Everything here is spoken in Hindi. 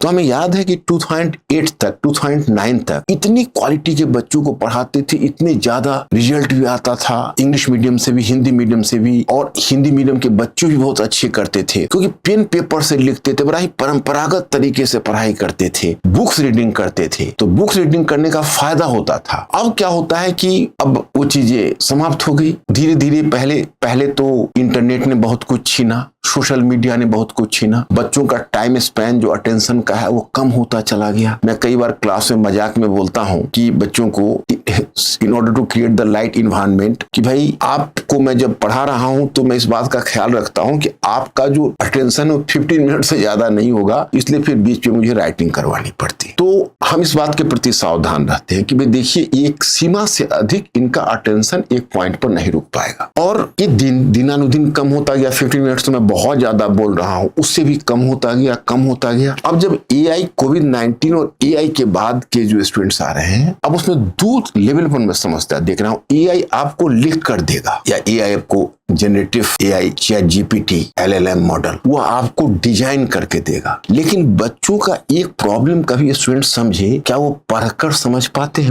तो हमें याद है कि 2008 तक 2009 तक इतनी क्वालिटी के बच्चों को पढ़ाते थे, इतने ज्यादा रिजल्ट भी आता था, इंग्लिश मीडियम से भी, हिंदी मीडियम से भी, और हिंदी मीडियम के बच्चों भी बहुत अच्छे करते थे क्योंकि पेन पेपर से लिखते थे, बड़ा ही परंपरागत तरीके से पढ़ाई करते थे, बुक्स रीडिंग करते थे। तो बुक्स रीडिंग करने का फायदा होता था। अब क्या होता है कि अब वो चीजें समाप्त हो गई धीरे धीरे। पहले तो इंटरनेट ने बहुत कुछ छीना, सोशल मीडिया ने बहुत कुछ छीना, बच्चों का टाइम स्पैन जो अटेंशन का है वो कम होता चला गया। मैं कई बार क्लास में मजाक में बोलता हूं कि बच्चों को in order to create the light environment, कि भाई आपको मैं जब पढ़ा रहा हूं तो मैं इस बात का ख्याल रखता हूं कि आपका जो अटेंशन है वो 15 मिनट से ज्यादा नहीं होगा, इसलिए फिर बीच में मुझे राइटिंग करवानी पड़ती। तो हम इस बात के प्रति सावधान रहते हैं कि भाई देखिए, एक सीमा से अधिक इनका अटेंशन एक पॉइंट पर नहीं रुक पाएगा, और ये दिनानुदिन कम होता गया। 15 मिनट तो मैं बहुत ज्यादा बोल रहा हूं, उससे भी कम होता गया। अब जब एआई, कोविड-19 और एआई के बाद के जो स्टूडेंट्स आ रहे हैं, अब उसमें दो लेवल पर मैं समझता देख रहा हूं। एआई आपको लिख कर देगा, या एआई आपको generative AI, ChatGPT, LLM model, वो आपको डिजाइन करके देगा। लेकिन बच्चों का एक प्रॉब्लम कभी स्टूडेंट समझे, क्या वो पढ़कर समझ पाते हैं?